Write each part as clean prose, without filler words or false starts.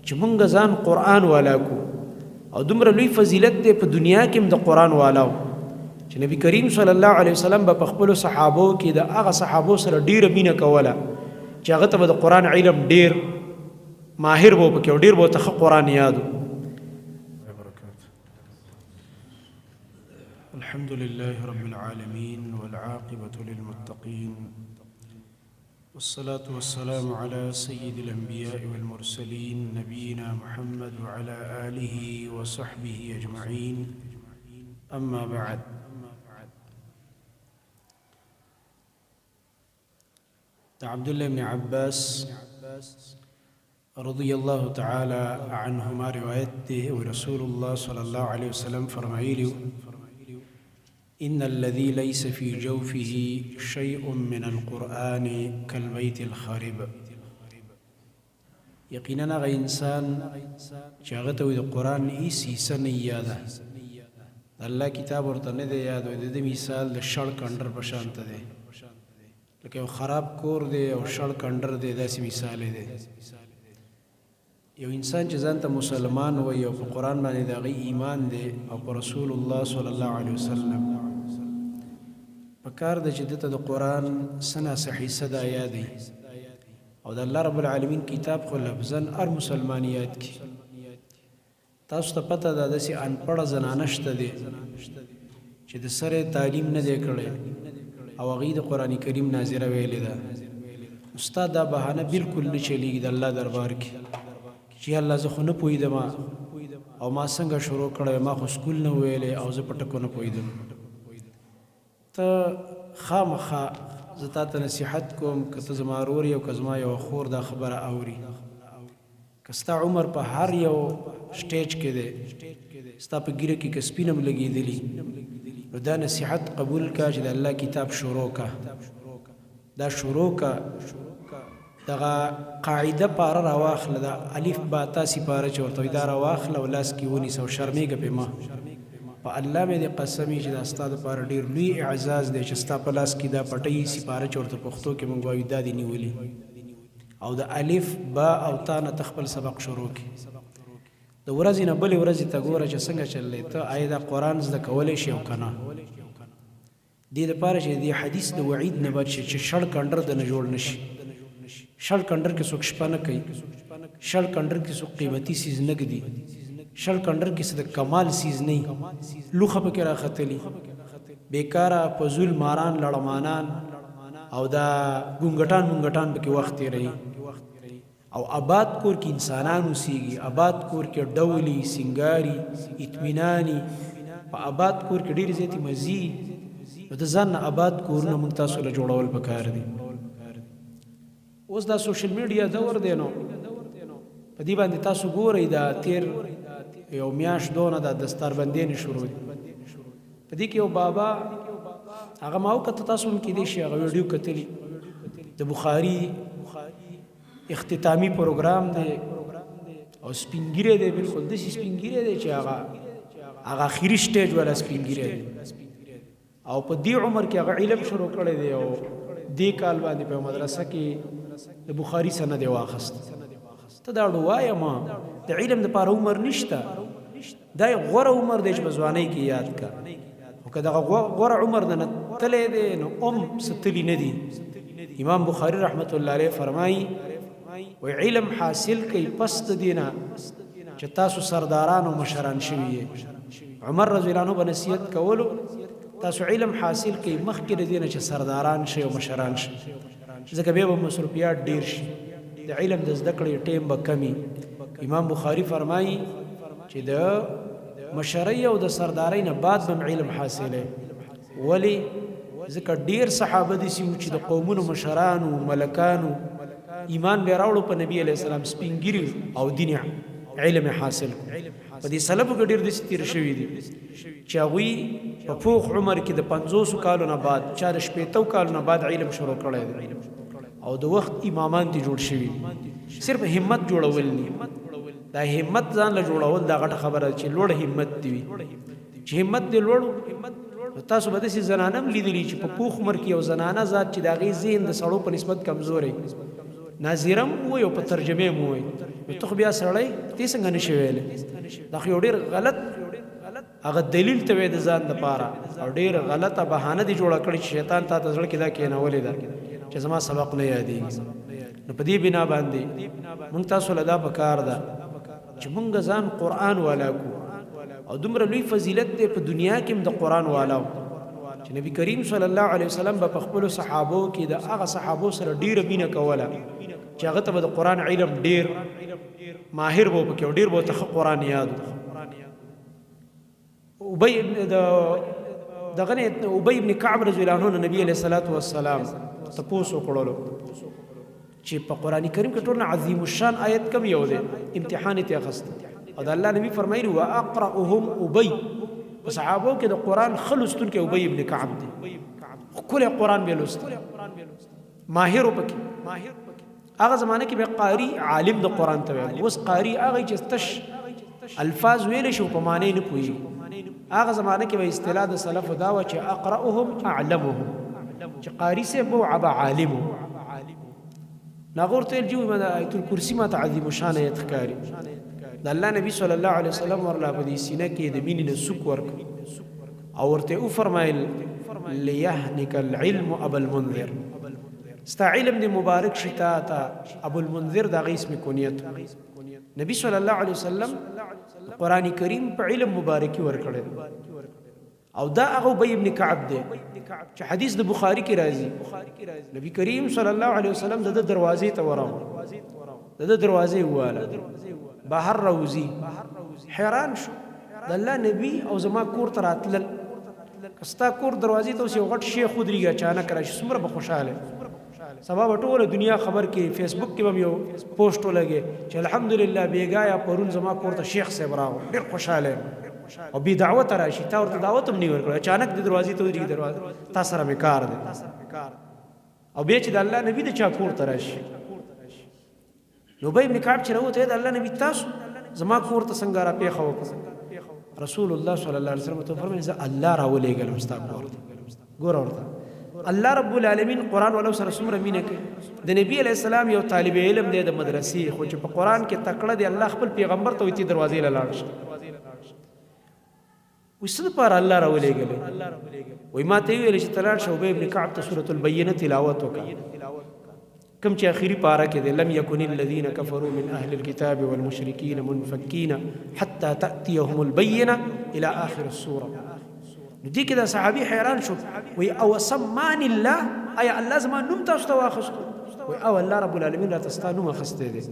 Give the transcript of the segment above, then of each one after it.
چې مونږ ځان قرآن والا کو او دومره لوی فضیلت دی په دنیا کې هم د قرآن والاو چې نبی کریم صلی الله علیه وسلم به په خپلو صحابو کې د هغه صحابو سره ډیره مینه کوله چې هغه ته به د قرآن علم ډیر ماهر به پکې او ډیر به ورته ښه قرآن یادو. الحمد لله رب العالمين والعاقبة للمتقين والصلاة والسلام على سيد الأنبياء والمرسلين نبينا محمد وعلى آله وصحبه أجمعين. أما بعد، عبد الله بن عباس رضي الله تعالى عنهما روايته ورسول الله صلى الله عليه وسلم فرمائيلي: إن الذي ليس في جوفه شيء من القرآن كالبيت الخارب. يقينا غي إنسان شاغته إذا القرآن إيسي سنة يادا الله كتاب ورطنه ده يادو ده مثال ده شرق اندر بشانت ده لکه خراب کور دی او شړک اندر دی داسې مثال دی. یو انسان چې ځان ته مسلمان وي او په قرآن باندې د هغې ایمان دی او په رسول الله صلی الله علیه وسلم په کار ده چې دته د قرآن څه ناڅه حصه ده یادوي او د الله رب العالمین کتاب خو لفظا هر مسلمان یاد کړي. تاسو ته پته ده داسې انپړه زنانه شته دی چې د سره تعلیم نه دی کړی او هغې د قرآن کریم ناظره ویلې ده. استاد دا بهانه بالکل نه چلیږي د الله دربار کې چې الله زه خو نه پوهېدم او ما څنګه شروع کړی ما خو سکول نه ویلی او زه په ټکو نه پوهېدم. ته خامخا زه تا ته نصیحت کوم که ته زما ورور یې او که زما یوه خور دا خبره اوري که ستا عمر په هر یو سټیج کې دی ستا په ګیره کې که سپین هم لګېدلي نو دا نصیحت قبول کا چې د الله کتاب شروع کا دا شروع کا دغه قاعده پاره راواخله دا الف با تا سپاره چې ورته دا راواخله او لاس کې ونیسه او شرمېږه پې ما په الله مې دې قسمي چې دا ستا دپاره ډېر لوی اعزاز دی چې ستا په لاس کې دا پټۍ سپاره چې ورته پښتو کې موږ وایو دا دې نیولي او د الف با او تا نه ته خپل سبق شروع کړي. د ورځې نه بلې ورځې ته ګوره چې څنګه چللی ته آیا دا قرآن زده کولی شي او که نه. دې دپاره چې دې حدیث د وعید نه بچ شي چې شړ کنډر د نه جوړ نه شي. شړ کنډر کې څوک شپه نه کوي، شړ کنډر کې څوک قیمتي څیز نه ږدي، شړ کنډر کې څه د کمال څیز نه وي، لوښه پکې راختلي بېکاره فضول ماران لړمانان او دا ګونګټان مونګټان پکې وخت تېروي. او آباد کور کې انسانان اوسېږي، آباد کور کې ډولي سنګاري اطمیناني په آباد کور کې ډېرې زیاتې مزي نو د ځان نه آباد کورونه موږ تاسو له جوړول پکار دي. اوس دا سوشل میډیا دور دی نو په دې باندې تاسو ګورئ دا تیر یو میاشت دونه دا دستاربندینې شروع دي په دې کې یو بابا هغه ما وکتل تاسو هم کېدای شي هغه ویډیو کتلي د بخاري اختتامی پروګرام دی او سپینګیری دی بالکل داسې سپینګیری دی چې هغه اخري سټیج والا سپینګیری دی او په دې عمر کې هغه علم شروع کړی دی او دې کال باندې په مدرسه کې د بخاري سند یې واخیست. ته دا وایه ما د علم دپاره عمر نشته، دا یې غوره عمر دی چې په ځوانۍ کې یاد کا او که دغه غوره عمر نه تلی دی نو څه تلي نه دي. امام بخاري رحمت الله علیه فرمایي و علم حاصل کوي پس د دینه چې تاسو سرداران او مشران شوي یې. عمر رضی الله عنه به نصیحت کولو تاسو علم حاصل کوي مخکې د دینه چې سرداران شي او مشران شي ځکه بیا به مصروفیات ډیر شي د علم د زده کړې ټیم به کمی. امام بخاري فرمایي چې د مشرۍ او د سردارۍ نه بعد به علم حاصلی ولې ځکه ډیر صحابه داسې وو چې د قومونو مشرانو ملکانو ایمان به راوړو په نبی علیه السلام سپینګیري او دین علم حاصل په دې سلفو کې ډېر داسې تېر شوي دي چې هغوی په پوخ عمر کې د 50 کالو نه بعد چا د 80 کالو نه بعد علم شروع کړی دی او د وخت امامان دي جوړ شوي صرف همت جوړول نه دا همت ځان له جوړول دا غټه خبره چې لوړ همت دی چې همت دی لوړ تاسو به داسې زنانه هم لیدلي چې په پوخ عمر کې یو زنانه ذات چې د هغې ذهن د سړو په نسبت کمزوری ناظرم وای او په ترجمه مو وای ته خو بیا سړی دې څنګه نشي ویلې دا خو ډیر غلط هغه دلیل ته وې د ځان لپاره او ډیر غلطه بهانه دی جوړه کړی شیطان تا ته ځل کې دا کې نه ولې دا چې زما سبق نه یادې نو په دې بنا باندې مونږ تاسو له دا پکار ده چې مونږ ځان قران والا کو او دومره لوی فضیلت دی په دنیا کې هم د قران والا چې نبی کریم صلی الله علیه وسلم په خپل صحابو کې د هغه صحابو سره ډیره مینه کوله چې هغه ته د قران علم ډیر ماهر وو پکې ډیر وو ته قران یاد ابي ابن كعب رضی الله عنه نبی علیہ الصلوۃ والسلام تاسو کړهلو چې په قران کریم کې ټول عظیم الشان آیت کم یو دی امتحان ته اخست او د الله نبی فرمایي واقرأهم ابي صحابو کې د قران خلصتون کې ابي ابن كعب دی کله قران به لوست ماهر پکې هغه زمانه کې به قاری عالم د قران ته وي اوس قاری هغه چې تش الفاظ ویل شو په معنی نه پوي هغه زمانه کې به اصطلاح د سلف دا و چې اقرأهم اعلمهم چې قاری سے بو عبا عالم ناغور ته جو ما آیت الکرسی ما تعظیم شان یتخکاری د الله نبی صلی الله علیه وسلم ورلا په دې سینه کې د مینې نه سوک ورک او ورته او فرمایل ليهنك العلم ابو المنذر ستا علم دی مبارک شتا تا ابو المنذر دا غي اسم کنیت نبی صلی الله علیه وسلم قران کریم په علم مبارکی ورکړل او دا هغه ابي ابن كعب دی چې حدیث د بخاری کې راځي نبی کریم صلی الله علیه وسلم د دروازې ته ورغ د دروازې واله بهر روزي حیران شو د الله نبی او زما کور ته راتلل کستا کور دروازې ته یو غټ شیخ خودريږي اچانک راشي څومره به خوشاله سبب ټول دنیا خبر کې فیسبوک کې هم یو پوسټ ولګي چې الحمدلله بیګایا پرون زما کور ته شیخ صاحب راغی ډیر خوشاله او بي دعوت راشي تا ورته دعوت هم نه ورکړ اچانک د دروازې ته ودرېږي دروازه تاسو سره مې کار دی او بیا چې د الله نبی د چا کور ته راشي نو ابي ابن كعب چې راوته د الله نبی تاسو زما کور ته څنګه را پیښه وکړه رسول الله صلی الله علیه وسلم ته فرمایي الله راولېږل مستقبل ګور ورته الله رب العالمین قران ولو سره څومره مینه کوي د نبی علی السلام یو طالب علم دی د مدرسې خو چې په قران کې تکړه دی الله خپل پیغمبر ته وتی دروازې لاړ شي وسد پر الله راولېږل وای ما ته ویل چې تلاړ شو ابن كعب ته سوره البینه تلاوت وکړه كم چې اخیری پارا کې دی لم يكن الذين كفروا من اهل الكتاب والمشركين منفكين حتى تاتيهم البينه الى اخر السوره دي كده صحابي حيران شو وي او سمان الله اي الله زمان نوم تاسو ته واخستو وي او الله رب العالمین را تستانو مخسته دي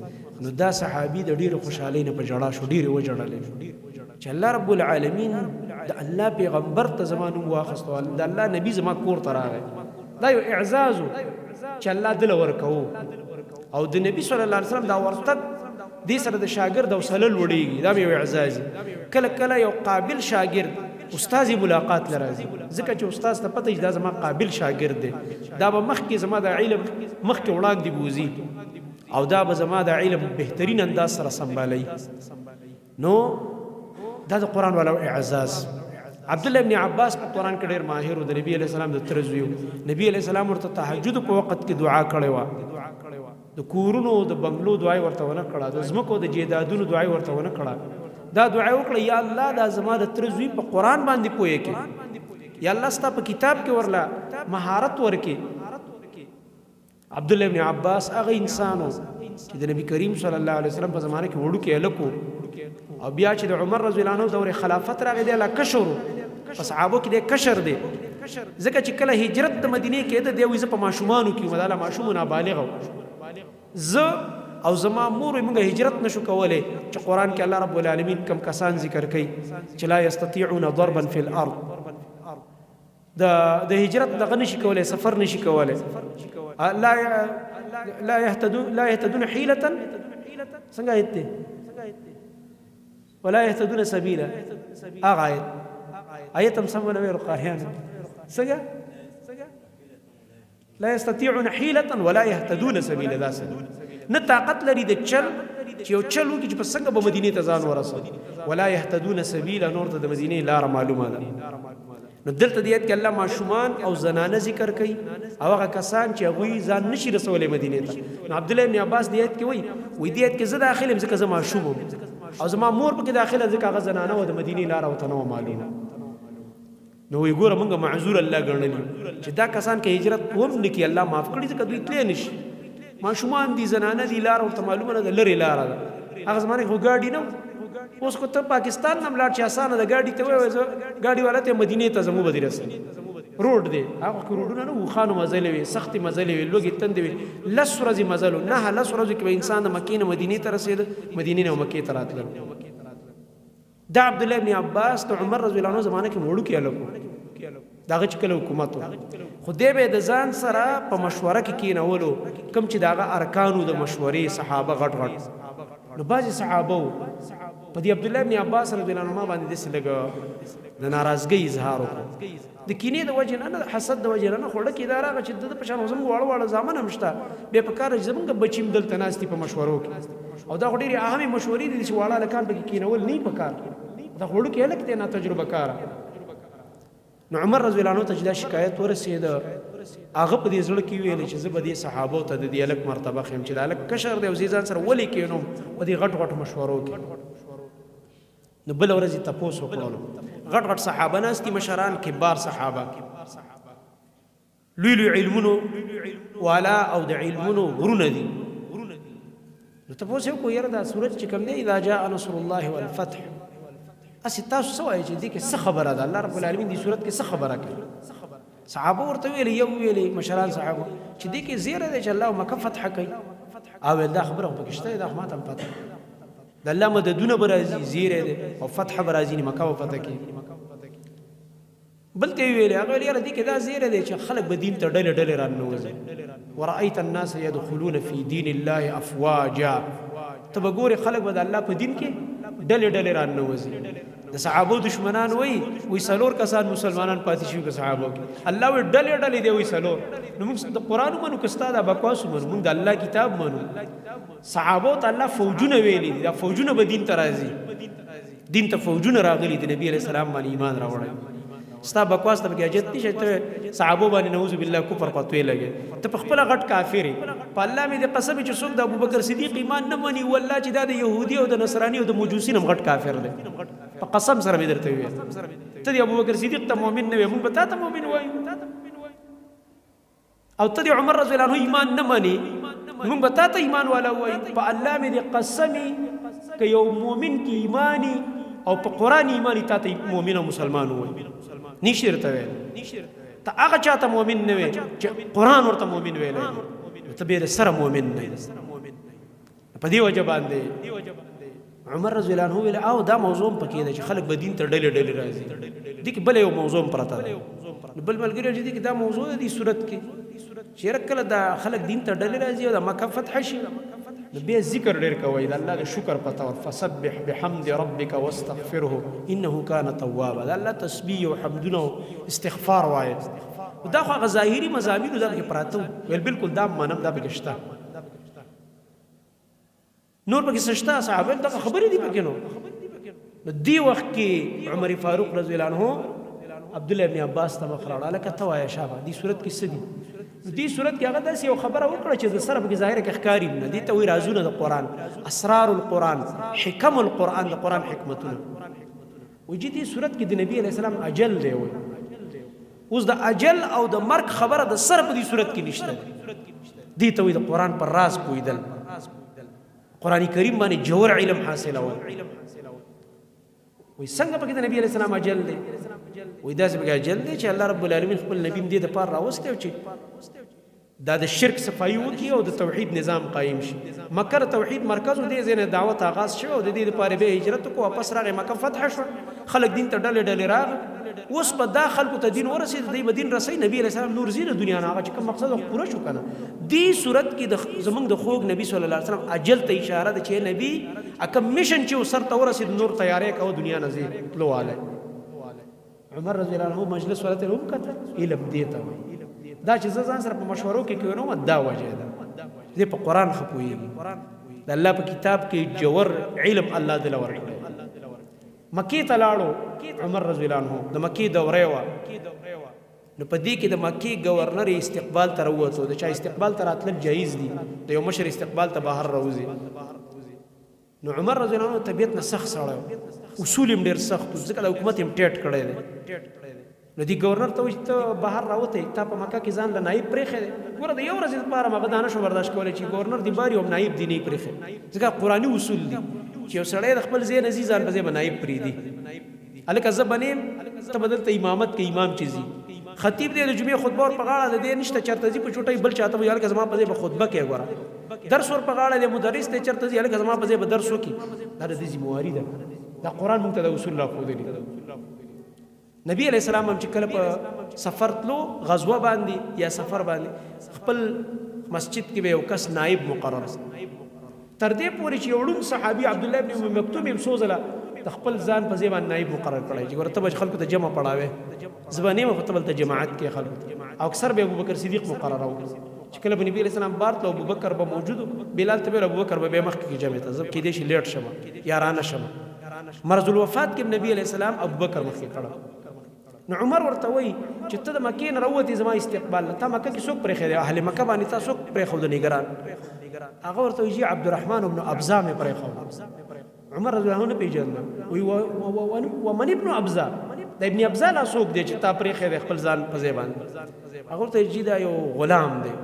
نو دا صحابي د ډیره خوشالۍ نه په جړا شو ډیره و جړلې چې الله رب العالمین د الله پیغمبر ته زمانو واخستو د الله نبی زما کور ته راغی دا یو اعزاز چې الله دل ورکو او د نبی صلی الله علیه وسلم دا ورته دې سره د شاګرد او سلل وړيږي دا یو اعزاز کله کله یو قابل شاګرد استاد ملاقات لرازي ځکه چې استاد ته پته دا زما قابل شاګرد دی دا به مخکې زما د علم مخکې وړاندې بوزي او دا به زما د علم بهترین انداز سره سمبالي نو دا د قران والا اعزاز عبد الله ابن عباس په قران کې ډېر ماهر د نبی عليه السلام د ترزوی نبی عليه السلام ورته تهجد په وخت کې دعا کړې و د کورونو د بنگلو دعای ورته ونه کړه د زمکو د جیدادونو دعای ورته ونه کړه دا دعا وکړه یا الله دا زما د ترزوی په قران باندې پوهه کې یا الله ستا په کتاب کې ورلا مهارت ورکې عبد الله ابن عباس هغه انسانو چې د نبی کریم صلی الله علیه وسلم په زمانه کې وړو کې الکو او بیا چې د عمر رضی الله عنه دور خلافت راغی د کشر صحابو کې د کشر دی ځکه چې کله هجرت د مدینه کې د دوی ز په ماشومانو کې مداله ماشومونه بالغ ز او زما مور موږ هجرت نشو کولای چې قران کې الله رب العالمین کم کسان ذکر کوي چې لا یستطيعون ضربا فی الارض د هجرت دغه نشي کولای سفر نشي کولای لا يهتدون حيله څنګه ایت ولا يهتدون سبيلا اغايت ايتم سمونا غير قاهيان څنګه لا يستطيعون حيله ولا يهتدون سبيلا ذا نه طاقت لري د چل چې یو چل وکړي چې په څنګه به مدینې ته ځان ورسوي. ولا يهتدون سبیلا، نور ته د مدینې لاره معلومه ده. نو دلته د آیت کې الله ماشومان او زنانه ذکر کوي او هغه کسان چې هغوی ځان نشي رسولی مدینې ته. نو عبدالله ابن عباس د آیت کې وایي د آیت کې زه داخل یم ځکه زه ماشوم یم او زما مور پکې داخله ځکه هغه زنانه وه د مدینې لاره ورته نه وه معلومه. نو وایي ګوره موږ معذور الله ګڼلي چې دا کسان که هجرت هم نه کړي الله معاف کړي ځکه دوی تللی نشي. ماشومان دي، زنانه دي، لاره ورته معلومه نه ده، لرې لاره ده. هغه زمانې خو ګاډي نه و. اوس خو ته پاکستان نه هم لاړ چې اسانه ده، ګاډي ته ووایې زه ګاډي والا ته مدینې ته ځم وبه دې رسوي. روډ دی، هغه وخت روډونه نه وو، خانو مزلې وې، سختې مزلې وې، لوږې تندې وې، 10 ورځې مزل و. 9 ورځو کې به انسان د مکې نه مدینې ته رسېده، مدینې نه مکې ته راتلل. دا عبدالله ابن عباس د عمر رضی الله عنه زمانه کې وړوکی هلک و، د هغه چې کله حکومت و، خو دی به یې د ځان سره په مشوره کې کېنولو کوم چې د هغه ارکانو د مشورې صحابه غټ غټ. نو بعضې صحابه وو په دې عبدالله ابن عباس رضی الله عنهما باندې داسې لږ د ناراضګۍ اظهار وکړو، د کینې د وجې نه، د حسد د وجې نه. خو ډکې دا راغله چې د ده په شان خو زموږ واړه واړه زامن هم شته، بیا په کار چې زموږ بچي هم دلته ناست دي په مشورو کې، او دا خو ډېرې اهمې مشورې دي چې واړه هلکان پکې کېنول نه په کار، دا خو وړوکی هلک دی ناتجربه کاره. نو عمر رضی الله عنه ته چې دا شکایت ورسېده، هغه په دې زړه کې ویلې چې زه به دې صحابو ته د دې هلک مرتبه ښیم چې دا هلک کشر دی او زه ځان سره ولې کېنوم په دې غټ غټ مشورو کې. نو بله ورځ یې تپوس وکړلو، غټ غټ صحابه ناست دي، مشران کبار صحابه، لوی لوی علمونو والا او د علمونو غرونه دي. نو تپوس یې وکړو یاره دا سورت چې کوم دی اذا جاء نصر الله والفتح، اسی تاسو څه وایئ چې دې کې څه خبره ده؟ الله رب العالمین دې صورت کې څه خبره کوي؟ صحابه ورته ویلې، یو ویلې مشران صحابه چې دې کې زیره دی چې الله مکه فتح کوي، او ویل دا خبره خو پکې شته، دا خو ما ته هم پته د الله مددونه به راځي، زیری دی او فتح به راځي، مکه به فتح کېږي. بل ته یې ویلې، هغه ویل یاره دې کې دا زیری دی چې خلک به دین ته ډلې ډلې راننوځي. ورأیت الناس یدخلون فی دین الله افواجا، ته به ګورې خلک به د الله په دین کې ډلې ډلې راننوځي. د صحابو دشمنان وایي څلور کسان مسلمانان پاتې شوي په صحابو کې، الله وایي ډلې ډلې دی، وایي څلور. نو موږ د قرآن ومنو که ستا دا بکواس ومنو؟ موږ د الله کتاب منو. صحابو ته الله فوجونه ویلي دي، دا فوجونه به دین ته راځي، دین ته فوجونه راغلي دي، نبي علیه السلام باندې ایمان راوړی. ستا بکواس ته پکې حاجت نشته، ته صحابو باندې نعوذ بالله کفر پتوې لګې، ته په خپله غټ کافر یې. په الله مې د قسم چې څوک د ابوبکر صدیق ایمان نه مني، والله چې دا د یهودي او د نصراني او د مجوسین هم غټ کافر دی، په قسم سره مې درته وویل. ته د ابوبکر صدیق ته مؤمن نه وې، موږ به تا ته مؤمن وایو، او ته د عمر رضی الله عنه ایمان نه مني، موږ به تا ته ایمان والا وایو. په الله مې د قسمې که یو مؤمن کې ایمانی او په قرآن ایمانی، تا ته مؤمن او مسلمان وایي، نشي درته ویل. ته هغه چا ته مؤمن نه وې چې قرآن ورته مؤمن ویلی، ته بیا د سره مؤمن نه یې. په دې وجه باندې عمر رضی الله عنه ویل، او دا موضوع هم پکې ده چې خلک به دین ته ډلې ډلې راځي. دې کې بله یو موضوع هم پرته ده، بل ملګري چې دې کې دا موضوع ده دې صورت کې چې کله دا خلک دین ته ډلې راځي او د مکه فتح شي، نو بیا ذکر ډېر کوئ، د الله د شکر په طور، فسبح بحمد ربک واستغفره انه کان توابا، د الله تسبیح او حمدونه او استغفار وایه. دا خو هغه ظاهري مضامینو دغه کې پراته ویل، بالکل دا منم، دا پکې شته، نور پکې څه شته؟ صحابه دغه خبرې دي پکې. نو دې وخت کې عمر فاروق رضی الله عنه عبدالله ابن عباس ته مخ راوړه، هلکه ته وایه شابه دې صورت کې څه دي؟ دې صورت کې هغه داسې یو خبره وکړه چې د سره پکې ظاهره کې ښکاري نه، دې ته وایي رازونه د قرآن، اسرار القرآن، حکم القرآن، د قرآن حکمتونه. وایي چې دې صورت کې د نبي علیه السلام اجل دی، وایي اوس د اجل او د مرګ خبره د سره په دې صورت کې نشته. دې ته وایي د قرآن پر راز پوهېدل، قرآن کریم باندې جوړ علم حاصلول. وایي څنګه پکې د نبي علیه السلام اجل دی؟ وایي داسې پکې اجل دی چې الله رب العالمین خپل نبي هم دې دپاره راوستی و چې دا د شرک صفایي وکړي او د توحید نظام قایم شي. مکه د توحید مرکز و، دې ځای نه دعوت آغاز شوی او د دې دپاره بیا هجرت وکړو، واپس راغی، مکه فتح شوه، خلک دین ته ډلې ډلې راغی. اوس به دا خلکو ته دین ورسېد، دوی به دین رسوي، نبي علیه السلام نور ځي د دنیا نه، هغه چې کوم مقصد پوره شو که نه. دې صورت کې زموږ د خوږ نبي صلی الله علیه وسلم اجل ته اشاره ده چې نبي کوم میشن چې سر ته ورسېد، نور تیاری کوه دنیا نه ځي تلو والی. عمر رضی الله عنه مجلس ورته هم کتل، علم دې ته وایي. دا چې زه ځان سره په مشورو کې کوم دا وجه ده، دې په قرآن ښه پوهېږي. د الله په کتاب کې جوور علم الله دې ورکړي مکی ته لاړو عمر رضی الله عنه د مکی دوره وا نو په دې کې د مکی گورنر استقبال ته راووتو د چا استقبال ته راتلل جایز دي د یو مشر استقبال ته بهر راوځي نو عمر رضی الله عنه طبیعت نه سخت سره اصول هم ډیر سخت ځکه د حکومت هم ټیټ کړی دی نو دی گورنر ته وایي ته بهر راوته تا په مکه کې ځان له نایب پرېښی دی ګوره د یو ورځې لپاره مغه دا نشو برداشت کولی چې گورنر دی بار یو نایب دی نه پرېښی ځکه قرآني اصول دي چې یو سړی د خپل ځای نه ځي ځان په ځای به نایب پرېږدي هلکه زه به نیم ته به دلته امامت کې امام چې ځي خطیب دی د جمعې خطبه ور په غاړه د دې نشته چېرته ځي په چوټۍ بل چاته وایي هلکه زما په ځای به خطبه کوې ګوره درس ور په غاړه دی مدرس دی چېرته ځي هلکه زما په ځای به درس وکړي دا د دې ذمواري ده دا قرآن موږ ته د اصول راښودلي نبی علیہ السلام هم چې کله په سفر تلو غزوه باندې یا سفر باندې خپل مسجد کې به یو کس نائب مقرر تر دې پورې چې یو ړوند صحابي عبد الله ابن ام مکتوم هم سوزله د خپل ځان په ځای باندې نائب مقرر کړی چې ورته به خلکو ته جمع پړاوي زبانه په تبل ته جماعت کې خلکو او اکثر به ابوبکر صدیق مقرر او چې کله نبی علیہ السلام بار ته ابوبکر به موجود بلال ته ابوبکر به مخ کې جمع ته زب کې دې شي لیټ شمه یا رانه شمه مرض الوفات کې نبی علیہ السلام ابوبکر مخ کې کړه نو عمر ورته وایي چې ته د مکې نه راووتې زما استقبال ته مکه کې څوک پرېښی دی اهل مکه باندې تا څوک پرېښود نګران هغه ورته وایي عبدالرحمن بن ابزا مې پرېښود عمر رضی الله عنه نه پېژنده وایي ومن ابن ابزا د ابن ابزا لا څوک دی چې تا پرېښی دی خپل ځان په ځای باندې هغه ورته وایي دا یو غلام دی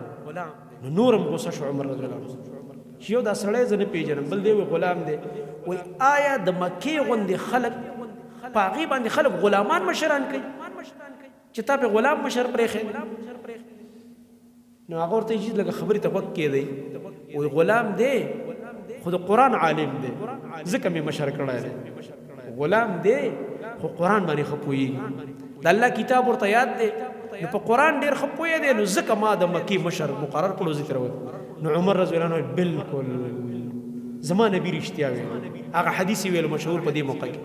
نو نور هم غوسه شو عمر رضی الله عنه چې یو دا سړی زه نه پېژنم بل دی وایي غلام دی وایي آیا د مکې غوندې خلک په هغې باندې خلک غلامان مشران کوي چې تا په غلام مشر پرېښی نو هغه ورته چې لږه خبرې ته غوږ کېدی وایي غلام دی خو د قرآن عالم دی ځکه مې مشر کړی دی غلام دی خو قرآن باندې ښه پوهېږي د الله کتاب ورته یاد دی نو په قرآن ډېر ښه پوهېدی نو ځکه ما د مکې مشر مقرر کړو ذکر وکړو نو عمر رضی الله عنه بالکل زما نبي رښتیا ویلي هغه حدیث ویل مشهور په دې موقع کې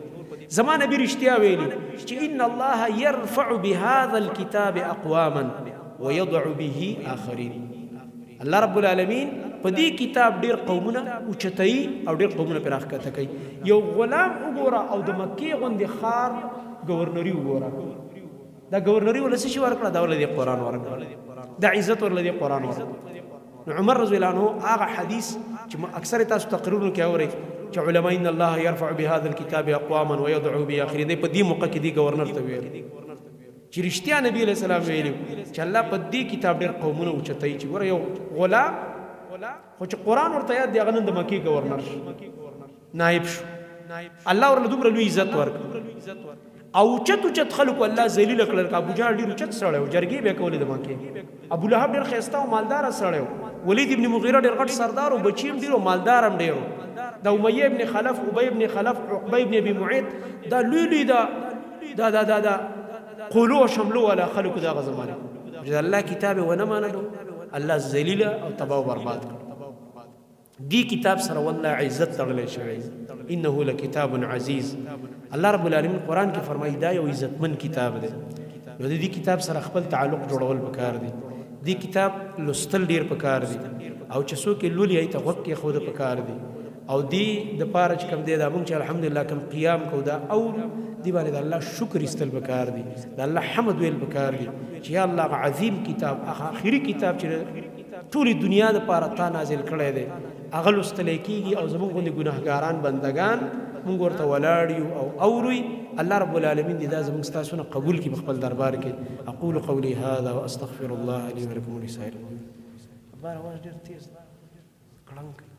زما نبی رښتیا ویلي چې ان الله يرفع بهذا الكتاب اقواما ويضع به آخرين الله رب العالمین په دې کتاب ډېر قومونه اوچتوي او ډېر قومونه پرې راښکته کوي یو غلام وګوره او د مکې غوندې ښار ګورنري وګوره دا ګورنري ول څه شي ورکړه دا ول دې قرآن ورکړه دا عزت ول دې قرآن ورکړه نو عمر رضی الله عنه هغه حدیث چې اکثر تاسو تقریرونو کې اورئ چې علماء ان الله يرفع بهذا الكتاب اقواما ويضع به اخرين په دې موقع کې دی گورنر ته ویل چې رښتیا نبی علیہ السلام ویلي چې الله په دې کتاب ډېر قومونه اوچتوي چې ګوره یو غلام خو چې قرآن ورته یاد دی هغه نن د مکې گورنر شو نایب شو الله ورله دومره لوی عزت ورکړ او اوچت خلکو الله ذلیل کړل ابو جهل ډېر اوچت سړی و جرګې به یې کولې د مکې ابو لهب ډېر ښایسته او مالداره سړی و ولید ابن مغیره ډېر غټ سردار و بچي هم ډېر و مالدار هم ډېر و دا امیه ابن خلف ابی ابن خلف عقبه ابن ابي معيط دا لوی دا قولو شملو ولا خلکو دا غزمانه چې الله کتاب ونه منلو الله ذلیل او تباہ و برباد کړ دی کتاب سره والله عزت تغلی شوی انه لکتاب عزیز الله رب العالمین قرآن کې فرمایي دا یو عزتمن کتاب دی نو د دې کتاب سره خپل تعلق جوړول پکار دی دې کتاب لوستل ډیر پکار دی او چې څوک یې لولي هغې ته غوږ کېښوده پکار دی او دې دپاره چې کوم دی دا موږ چې الحمدلله کوم قیام کوو دا او دې باندې د الله شکر ایستل پکار دی د الله حمد ویل پکار دی چې یا الله هغه عظیم کتاب هغه آخري کتاب چې ټولې دنیا دپاره تا نازل کړی دی هغه لوستلی کېږي او زموږ غوندې ګناهګاران بندګان موږ ورته ولاړ یو او اورئ الله رب العالمین دې دا زموږ ستاسو نه قبول کړي په خپل دربار کې اقول قولي هذا واستغفر الله لي ولكم ولسائر المؤمنين. اواز ډېر تیز کړنګ